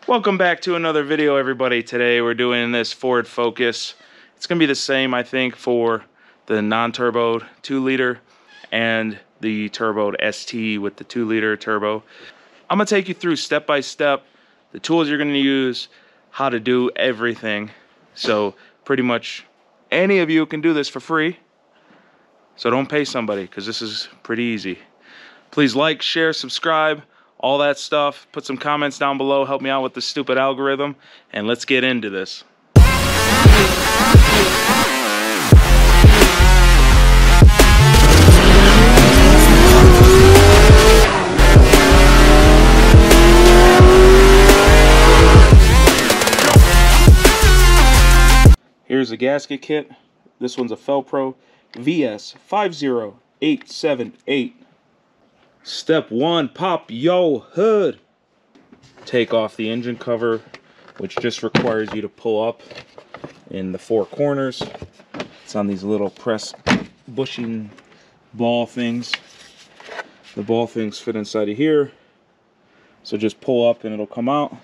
Welcome back to another video, everybody. Today we're doing this Ford Focus. It's gonna be the same, I think, for the non-turboed 2-liter and the turboed ST with the 2-liter turbo. I'm gonna take you through step by step the tools you're gonna use, how to do everything. So pretty much any of you can do this for free. So don't pay somebody, because this is pretty easy. Please like, share, subscribe, all that stuff. Put some comments down below, help me out with the stupid algorithm, and let's get into this. Here's a gasket kit. This one's a Felpro VS50878. Step 1, pop yo hood. Take off the engine cover, which just requires you to pull up in the 4 corners. It's on these little press bushing ball things. The ball things fit inside of here, so just pull up and it'll come out.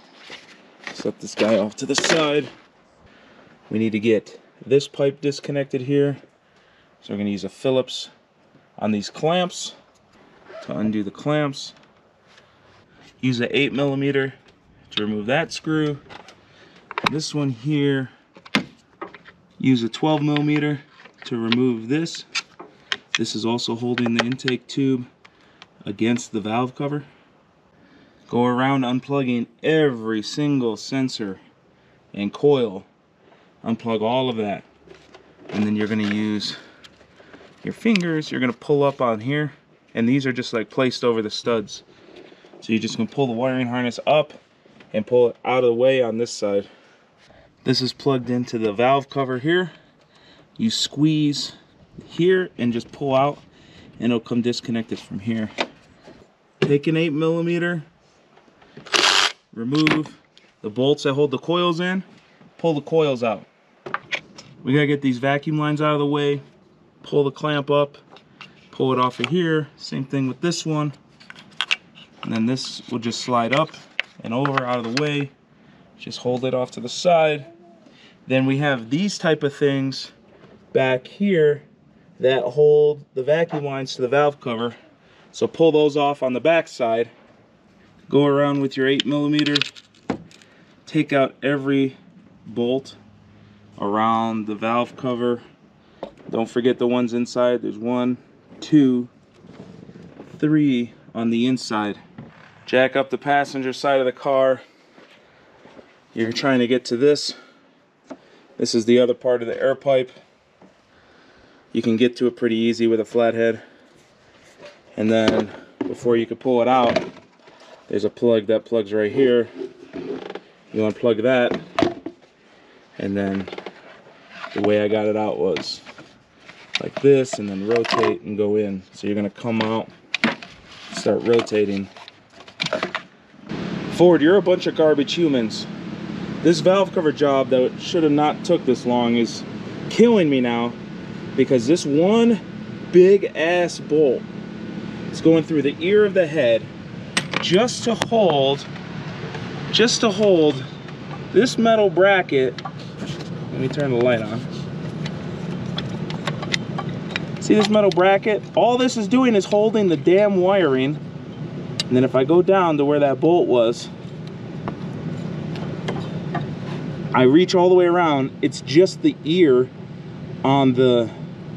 Set this guy off to the side. We need to get this pipe disconnected here, so we're going to use a Phillips on these clamps to undo the clamps. Use an 8mm to remove that screw. This one here, use a 12mm to remove this. This is also holding the intake tube against the valve cover. Go around unplugging every single sensor and coil. Unplug all of that, and then you're going to use your fingers. You're going to pull up on here, and these are just like placed over the studs, so you're just going to pull the wiring harness up and pull it out of the way on this side. This is plugged into the valve cover here. You squeeze here and just pull out, and it'll come disconnected from here. Take an 8mm, remove the bolts that hold the coils in, pull the coils out. We gotta get these vacuum lines out of the way, pull the clamp up, pull it off of here. Same thing with this one. And then this will just slide up and over out of the way. Just hold it off to the side. Then we have these type of things back here that hold the vacuum lines to the valve cover. So pull those off on the back side. Go around with your 8mm. Take out every bolt around the valve cover. Don't forget the ones inside. There's 1, 2, 3 on the inside. Jack up the passenger side of the car. You're trying to get to this. This is the other part of the air pipe. You can get to it pretty easy with a flathead. And then before you can pull it out, there's a plug that plugs right here. You unplug that, and then the way I got it out was like this, and then rotate and go in. So you're gonna come out, start rotating. Ford, you're a bunch of garbage humans. This valve cover job that should have not took this long is killing me now, because this one big ass bolt is going through the ear of the head just to hold this metal bracket. Let me turn the light on. See this metal bracket? All this is doing is holding the damn wiring. And then if I go down to where that bolt was, I reach all the way around. It's just the ear on the,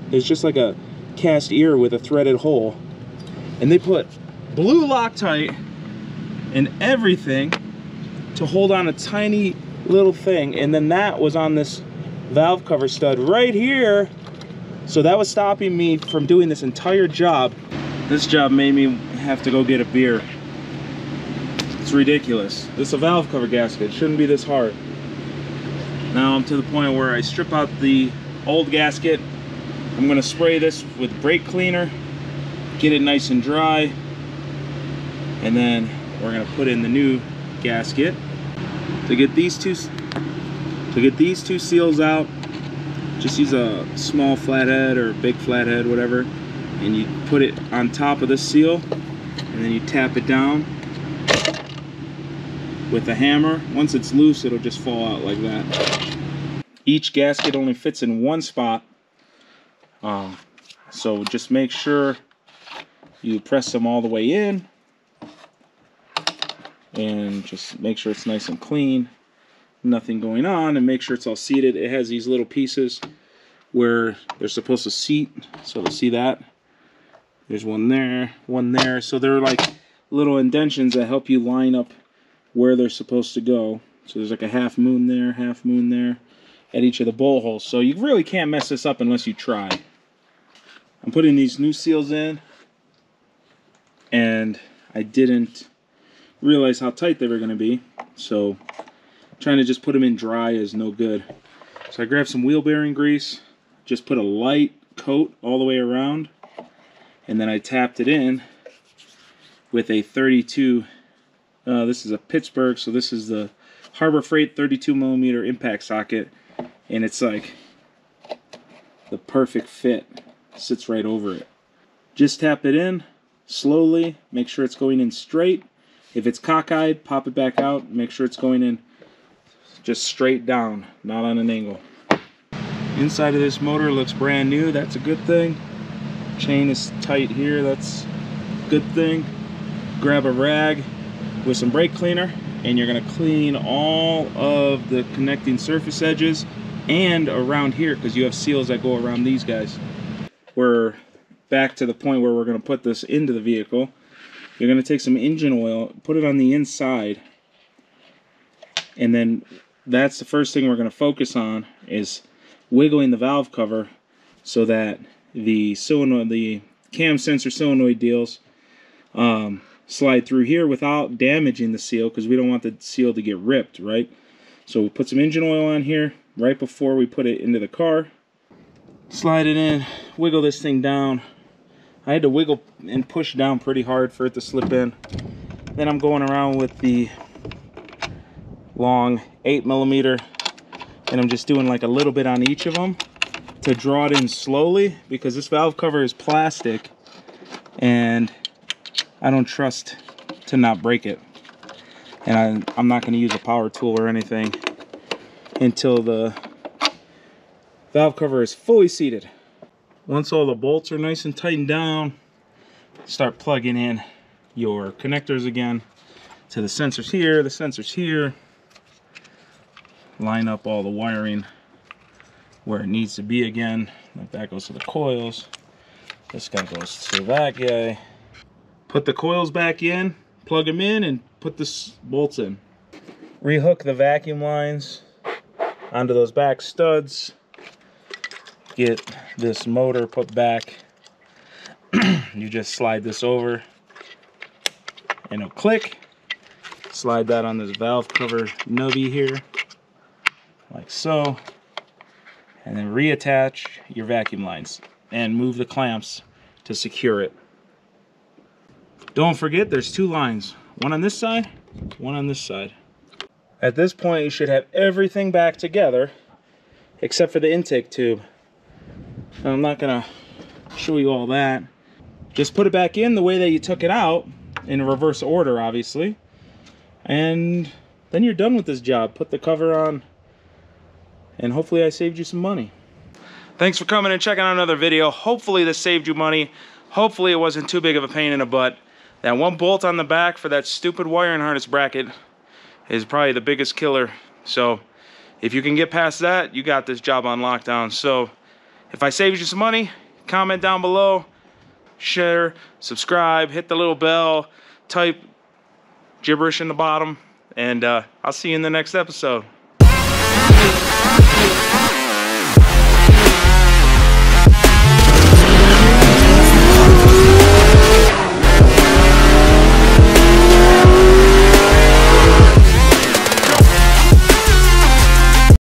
there's just like a cast ear with a threaded hole. And they put blue Loctite and everything to hold on a tiny little thing, and then that was on this valve cover stud right here. So that was stopping me from doing this entire job. This job made me have to go get a beer. It's ridiculous. This is a valve cover gasket. It shouldn't be this hard. Now I'm to the point where I strip out the old gasket. I'm gonna spray this with brake cleaner, get it nice and dry, and then we're gonna put in the new gasket. To get these two seals out, just use a small flathead or a big flathead, whatever, and you put it on top of the seal, and then you tap it down, with a hammer. Once it's loose, it'll just fall out like that. Each gasket only fits in one spot, so just make sure you press them all the way in, and just make sure it's nice and clean, nothing going on, and make sure it's all seated. It has these little pieces where they're supposed to seat, so to see that. There's one there, one there. So they're like little indentions that help you line up where they're supposed to go. So there's like a half moon there at each of the bowl holes. So you really can't mess this up unless you try. I'm putting these new seals in, and I didn't realize how tight they were going to be. So trying to just put them in dry is no good. So I grabbed some wheel bearing grease, just put a light coat all the way around, and then I tapped it in with a 32, this is a Pittsburgh, so this is the Harbor Freight 32mm impact socket, and it's like the perfect fit, sits right over it. Just tap it in slowly, make sure it's going in straight. If it's cockeyed, pop it back out, make sure it's going in just straight down, not on an angle. Inside of this motor looks brand new, that's a good thing. Chain is tight here, that's a good thing. Grab a rag with some brake cleaner, and you're going to clean all of the connecting surface edges and around here, because you have seals that go around these guys. We're back to the point where we're going to put this into the vehicle. You're going to take some engine oil, put it on the inside, and then that's the first thing we're going to focus on, is wiggling the valve cover so that the solenoid, the cam sensor solenoid deals slide through here without damaging the seal, because we don't want the seal to get ripped, right? So we put some engine oil on here right before we put it into the car. Slide it in, wiggle this thing down. I had to wiggle and push down pretty hard for it to slip in. Then I'm going around with the long 8mm, and I'm just doing like a little bit on each of them to draw it in slowly, because this valve cover is plastic and I don't trust to not break it. And I'm not going to use a power tool or anything until the valve cover is fully seated. Once all the bolts are nice and tightened down, start plugging in your connectors again to the sensors here, the sensors here. Line up all the wiring where it needs to be again. Like that goes to the coils. This guy goes to that guy. Put the coils back in, plug them in, and put the bolts in. Rehook the vacuum lines onto those back studs. Get this motor put back. You just slide this over and it'll click. Slide that on this valve cover nubby here, like so. And then reattach your vacuum lines and move the clamps to secure it. Don't forget, there's two lines, one on this side, one on this side. At this point, you should have everything back together except for the intake tube. Now, I'm not gonna show you all that. Just put it back in the way that you took it out, in reverse order, obviously. And then you're done with this job. Put the cover on, and hopefully I saved you some money. Thanks for coming and checking out another video. Hopefully this saved you money. Hopefully it wasn't too big of a pain in the butt. That one bolt on the back for that stupid wiring harness bracket is probably the biggest killer. So if you can get past that, you got this job on lockdown. So if I saved you some money, comment down below, share, subscribe, hit the little bell, type gibberish in the bottom, and I'll see you in the next episode.